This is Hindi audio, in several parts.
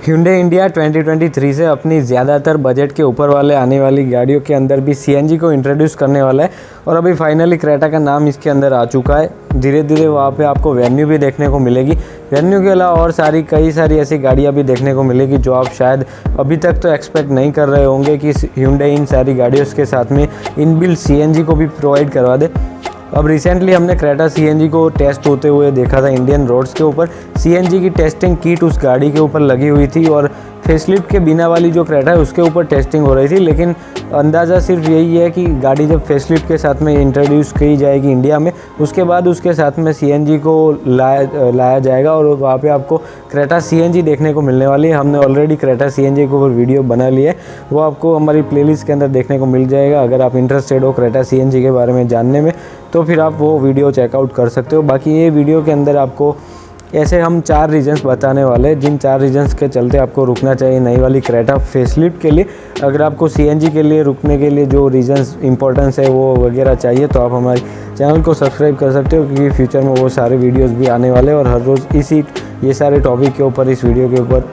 Hyundai इंडिया 2023 से अपनी ज़्यादातर बजट के ऊपर वाले आने वाली गाड़ियों के अंदर भी CNG को इंट्रोड्यूस करने वाला है और अभी फाइनली क्रेटा का नाम इसके अंदर आ चुका है। धीरे धीरे वहाँ पे आपको वेन्यू भी देखने को मिलेगी। वेन्यू के अलावा और कई सारी ऐसी गाड़ियाँ भी देखने को मिलेगी जो आप शायद अभी तक तो एक्सपेक्ट नहीं कर रहे होंगे कि Hyundai इन सारी गाड़ियों के साथ में इनबिल्ट CNG को भी प्रोवाइड करवा दे। अब रिसेंटली हमने क्रेटा CNG को टेस्ट होते हुए देखा था इंडियन रोड्स के ऊपर। CNG की टेस्टिंग किट उस गाड़ी के ऊपर लगी हुई थी और फेसलिफ्ट के बिना वाली जो क्रेटा है उसके ऊपर टेस्टिंग हो रही थी, लेकिन अंदाज़ा सिर्फ यही है कि गाड़ी जब फेसलिफ्ट के साथ में इंट्रोड्यूस की जाएगी इंडिया में, उसके बाद उसके साथ में CNG को लाया जाएगा और वहाँ पे आपको क्रेटा CNG देखने को मिलने वाली है। हमने ऑलरेडी क्रेटा CNG के ऊपर वीडियो बना ली है, वो आपको हमारी प्लेलिस्ट के अंदर देखने को मिल जाएगा। अगर आप इंटरेस्टेड हो क्रेटा CNG के बारे में जानने में तो फिर आप वो वीडियो चेकआउट कर सकते हो। बाकी ये वीडियो के अंदर आपको ऐसे हम 4 रीजन्स बताने वाले हैं, जिन 4 रीजन्स के चलते आपको रुकना चाहिए नई वाली क्रेटा फेसलिफ्ट के लिए। अगर आपको CNG के लिए रुकने के लिए जो रीजन्स इंपॉर्टेंस है वो वगैरह चाहिए तो आप हमारे चैनल को सब्सक्राइब कर सकते हो, क्योंकि फ्यूचर में वो सारे वीडियोस भी आने वाले हैं और हर रोज़ ये सारे टॉपिक के ऊपर इस वीडियो के ऊपर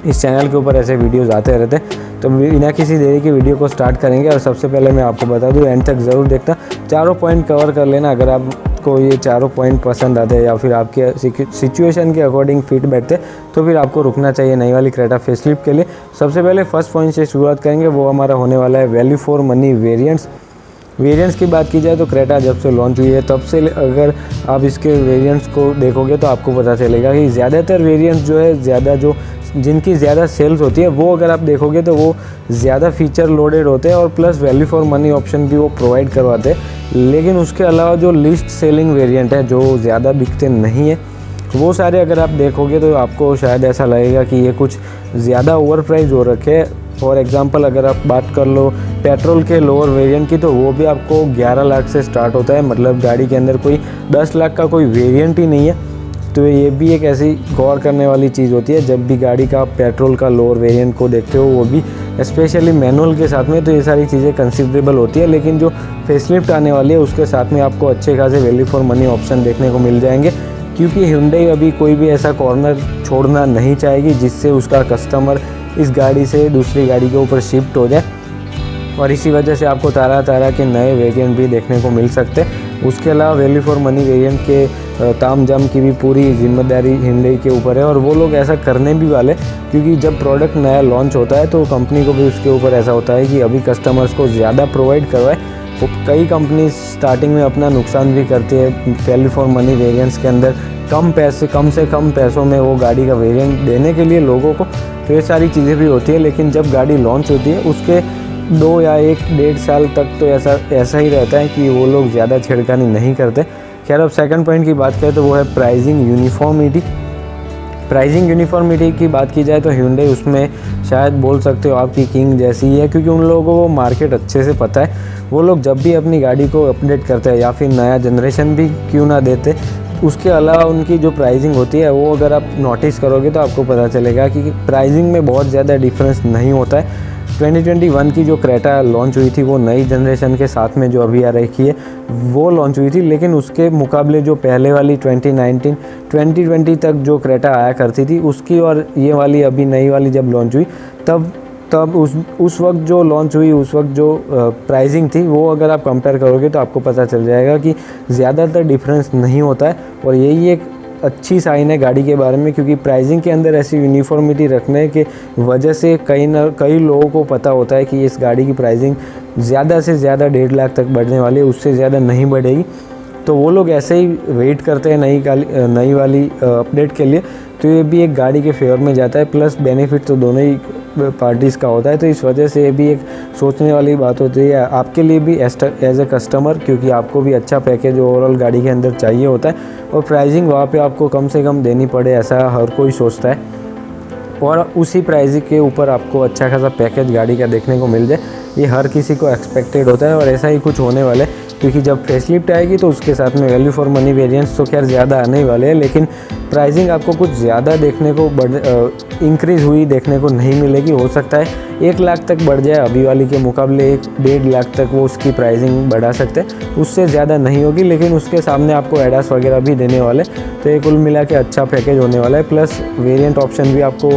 इस चैनल के ऊपर ऐसे वीडियोज़ आते रहते हैं। तो बिना किसी देरी के वीडियो को स्टार्ट करेंगे और सबसे पहले मैं आपको बता दूं, एंड तक ज़रूर देखना, चारों पॉइंट कवर कर लेना। अगर आपको ये चारों पॉइंट पसंद आते हैं या फिर आपके सिचुएशन के अकॉर्डिंग फिट बैठते तो फिर आपको रुकना चाहिए नई वाली क्रेटा फेसलिफ्ट के लिए। सबसे पहले फर्स्ट पॉइंट से शुरुआत करेंगे, वो हमारा होने वाला है वैल्यू फॉर मनी वेरिएंट्स की बात की जाए तो क्रेटा जब से लॉन्च हुई है तब से अगर आप इसके वेरिएंट्स को देखोगे तो आपको पता चलेगा कि ज़्यादातर वेरिएंट्स जो है जिनकी ज़्यादा सेल्स होती है वो अगर आप देखोगे तो वो ज़्यादा फीचर लोडेड होते हैं और plus value for money option भी वो प्रोवाइड करवाते हैं। लेकिन उसके अलावा जो लिस्ट सेलिंग वेरिएंट है जो ज़्यादा बिकते नहीं है वो सारे अगर आप देखोगे तो आपको शायद ऐसा लगेगा कि ये कुछ ज़्यादा ओवर प्राइस हो रखे हैं। फॉर एग्जांपल अगर आप बात कर लो पेट्रोल के लोअर वेरिएंट की तो वो भी आपको 11 लाख से स्टार्ट होता है, मतलब गाड़ी के अंदर कोई 10 लाख का कोई वेरिएंट ही नहीं है। तो ये भी एक ऐसी गौर करने वाली चीज़ होती है जब भी गाड़ी का पेट्रोल का लोअर वेरिएंट को देखते हो, वो भी स्पेशली मैनुअल के साथ में, तो ये सारी चीज़ें कंसिडरेबल होती है। लेकिन जो फेसलिफ्ट आने वाली है उसके साथ में आपको अच्छे खासे वैल्यू फॉर मनी ऑप्शन देखने को मिल जाएंगे, क्योंकि Hyundai अभी कोई भी ऐसा कॉर्नर छोड़ना नहीं चाहेगी जिससे उसका कस्टमर इस गाड़ी से दूसरी गाड़ी के ऊपर शिफ्ट हो जाए, और इसी वजह से आपको तरह के नए वेरिएंट भी देखने को मिल सकते हैं। उसके अलावा वैल्यू फॉर मनी वेरिएंट के ताम झाम की भी पूरी जिम्मेदारी Hyundai के ऊपर है और वो लोग ऐसा करने भी वाले, क्योंकि जब प्रोडक्ट नया लॉन्च होता है तो कंपनी को भी उसके ऊपर ऐसा होता है कि अभी कस्टमर्स को ज़्यादा प्रोवाइड करवाए। तो कई कंपनी स्टार्टिंग में अपना नुकसान भी करती है वैल्यू फॉर मनी वेरिएंट्स के अंदर, कम से कम पैसों में वो गाड़ी का वेरिएंट देने के लिए लोगों को। तो ये सारी चीज़ें भी होती है, लेकिन जब गाड़ी लॉन्च होती है उसके 2 या 1-1.5 साल तक तो ऐसा ही रहता है कि वो लोग ज़्यादा छेड़खानी नहीं करते। खैर, अब सेकंड पॉइंट की बात करें तो वो है प्राइसिंग यूनिफॉर्मिटी की बात की जाए तो Hyundai उसमें शायद बोल सकते हो आपकी किंग जैसी ही है, क्योंकि उन लोगों को वो मार्केट अच्छे से पता है। वो लोग जब भी अपनी गाड़ी को अपडेट करते हैं या फिर नया जनरेशन भी क्यों ना देते, उसके अलावा उनकी जो प्राइसिंग होती है वो अगर आप नोटिस करोगे तो आपको पता चलेगा कि प्राइसिंग में बहुत ज़्यादा डिफरेंस नहीं होता है। 2021 की जो क्रेटा लॉन्च हुई थी वो नई जनरेशन के साथ में जो अभी आ रखी है वो लॉन्च हुई थी, लेकिन उसके मुकाबले जो पहले वाली 2019-2020 तक जो क्रेटा आया करती थी उसकी और ये वाली अभी नई वाली जब लॉन्च हुई तब उस वक्त जो लॉन्च हुई उस वक्त जो प्राइसिंग थी वो अगर आप कंपेयर करोगे तो आपको पता चल जाएगा कि ज़्यादातर डिफरेंस नहीं होता है। और यही एक अच्छी साइन है गाड़ी के बारे में, क्योंकि प्राइसिंग के अंदर ऐसी यूनिफॉर्मिटी रखने के वजह से कई लोगों को पता होता है कि इस गाड़ी की प्राइसिंग ज़्यादा से ज़्यादा 1.5 लाख तक बढ़ने वाली है, उससे ज़्यादा नहीं बढ़ेगी। तो वो लोग ऐसे ही वेट करते हैं नई वाली अपडेट के लिए। तो ये भी एक गाड़ी के फेवर में जाता है, प्लस बेनिफिट तो दोनों ही पार्टीज़ का होता है। तो इस वजह से ये भी एक सोचने वाली बात होती है आपके लिए भी एज ए कस्टमर, क्योंकि आपको भी अच्छा पैकेज ओवरऑल गाड़ी के अंदर चाहिए होता है और प्राइसिंग वहाँ पे आपको कम से कम देनी पड़े ऐसा हर कोई सोचता है, और उसी प्राइसिंग के ऊपर आपको अच्छा खासा पैकेज गाड़ी का देखने को मिल जाए, ये हर किसी को एक्सपेक्टेड होता है। और ऐसा ही कुछ होने वाला है, क्योंकि जब फेसलिफ्ट आएगी तो उसके साथ में वैल्यू फॉर मनी वेरिएंट्स तो खैर ज़्यादा आने ही वाले हैं, लेकिन प्राइसिंग आपको कुछ ज़्यादा देखने को इंक्रीज़ हुई देखने को नहीं मिलेगी। हो सकता है 1 लाख तक बढ़ जाए अभी वाली के मुकाबले, 1-1.5 लाख तक वो उसकी प्राइसिंग बढ़ा सकते हैं, उससे ज़्यादा नहीं होगी। लेकिन उसके सामने आपको एडास वगैरह भी देने वाले, तो ये कुल मिला के अच्छा पैकेज होने वाला है। प्लस वेरिएंट ऑप्शन भी आपको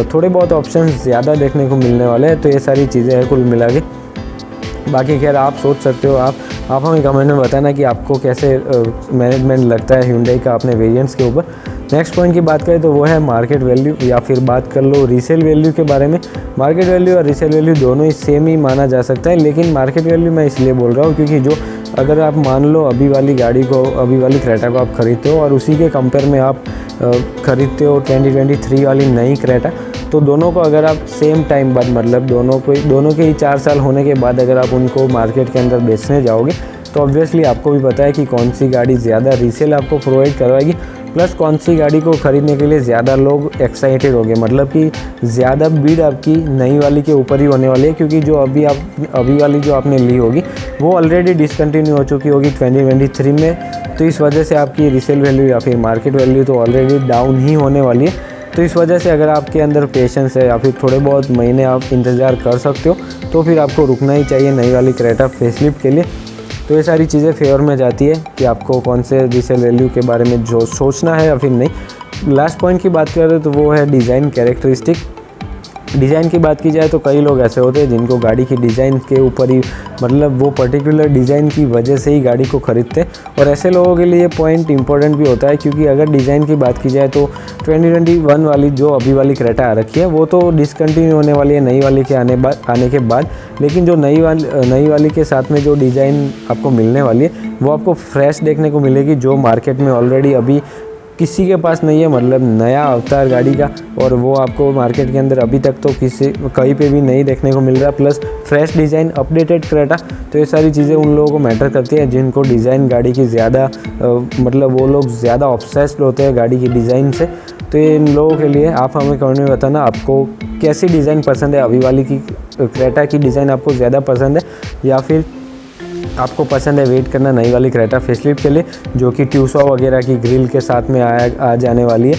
थोड़े बहुत ऑप्शन ज़्यादा देखने को मिलने वाले हैं। तो ये सारी चीज़ें हैं कुल मिला के। बाकी खैर आप सोच सकते हो, आप हमें कमेंट में बताना कि आपको कैसे मैनेजमेंट लगता है Hyundai का अपने वेरिएंट्स के ऊपर। नेक्स्ट पॉइंट की बात करें तो वो है मार्केट वैल्यू, या फिर बात कर लो रीसेल वैल्यू के बारे में। मार्केट वैल्यू और रीसेल वैल्यू दोनों ही सेम ही माना जा सकता है, लेकिन मार्केट वैल्यू मैं इसलिए बोल रहा हूँ क्योंकि जो अगर आप मान लो अभी वाली गाड़ी को, अभी वाली क्रेटा को आप खरीदते हो और उसी के कंपेयर में आप खरीदते हो 2023 वाली नई क्रेटा, तो दोनों को अगर आप सेम टाइम बाद, मतलब दोनों के ही 4 साल होने के बाद अगर आप उनको मार्केट के अंदर बेचने जाओगे तो ऑब्वियसली आपको भी पता है कि कौन सी गाड़ी ज़्यादा रीसेल आपको प्रोवाइड करवाएगी, प्लस कौन सी गाड़ी को ख़रीदने के लिए ज़्यादा लोग एक्साइटेड होंगे। मतलब कि ज़्यादा भीड़ आपकी नई वाली के ऊपर ही होने वाली है, क्योंकि जो अभी वाली जो आपने ली होगी वो ऑलरेडी डिसकंटिन्यू हो चुकी होगी 2023 में। तो इस वजह से आपकी रीसेल वैल्यू या फिर मार्केट वैल्यू तो ऑलरेडी डाउन ही होने वाली है। तो इस वजह से अगर आपके अंदर पेशेंस है या फिर थोड़े बहुत महीने आप इंतज़ार कर सकते हो तो फिर आपको रुकना ही चाहिए नई वाली क्रेटा फेसलिफ्ट के लिए। तो ये सारी चीज़ें फेवर में जाती है कि आपको कौन से रीसेल वैल्यू के बारे में जो सोचना है या फिर नहीं। लास्ट पॉइंट की बात करें तो वो है डिज़ाइन कैरेक्टरिस्टिक। डिज़ाइन की बात की जाए तो कई लोग ऐसे होते हैं जिनको गाड़ी की डिज़ाइन के ऊपर ही, मतलब वो पर्टिकुलर डिज़ाइन की वजह से ही गाड़ी को ख़रीदते हैं, और ऐसे लोगों के लिए पॉइंट इंपॉर्टेंट भी होता है, क्योंकि अगर डिज़ाइन की बात की जाए तो 2021 वाली जो अभी वाली क्रेटा आ रखी है वो तो डिसकंटिन्यू होने वाली है नई वाली के आने के बाद, लेकिन जो नई वाली के साथ में जो डिज़ाइन आपको मिलने वाली है वो आपको फ्रेश देखने को मिलेगी, जो मार्केट में ऑलरेडी अभी किसी के पास नहीं है। मतलब नया अवतार गाड़ी का, और वो आपको मार्केट के अंदर अभी तक तो कहीं पे भी नहीं देखने को मिल रहा, plus fresh design, updated Creta. तो ये सारी चीज़ें उन लोगों को मैटर करती है जिनको डिज़ाइन गाड़ी की ज़्यादा मतलब वो लोग ज़्यादा ऑब्सेस्ड होते हैं गाड़ी की डिज़ाइन से। तो ये इन लोगों के लिए आप हमें कमेंट में बताना आपको कैसी डिज़ाइन पसंद है। अभी वाली की क्रेटा की डिज़ाइन आपको ज़्यादा पसंद है या फिर आपको पसंद है वेट करना नई वाली क्रेटा फेसलिफ्ट के लिए, जो कि ट्यूसो वगैरह की ग्रिल के साथ में आ जाने वाली है।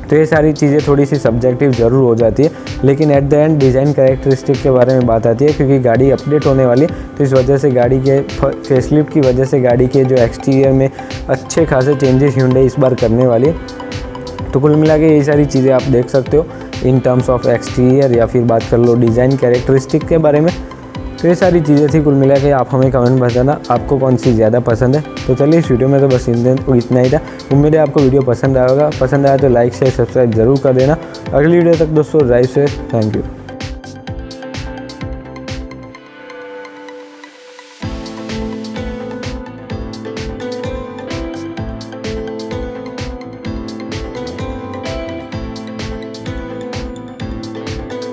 तो ये सारी चीज़ें थोड़ी सी सब्जेक्टिव ज़रूर हो जाती है, लेकिन at the end design characteristic के बारे में बात आती है, क्योंकि गाड़ी अपडेट होने वाली है। तो इस वजह से गाड़ी के फेसलिफ्ट की वजह से गाड़ी के जो एक्सटीरियर में अच्छे खासे चेंजेस Hyundai इस बार करने वाली है। तो कुल मिला के ये सारी चीज़ें आप देख सकते हो इन टर्म्स ऑफ एक्सटीरियर, या फिर बात कर लो डिज़ाइन कैरेक्टरिस्टिक के बारे में। तो ये सारी चीज़ें थी कुल मिला के। आप हमें कमेंट बताना आपको कौन सी ज़्यादा पसंद है। तो चलिए इस वीडियो में तो बस इतना ही था। उम्मीद है आपको वीडियो पसंद आएगा। पसंद आया तो लाइक शेयर सब्सक्राइब ज़रूर कर देना। अगली वीडियो तक दोस्तों ड्राइव सेफ। Thank you.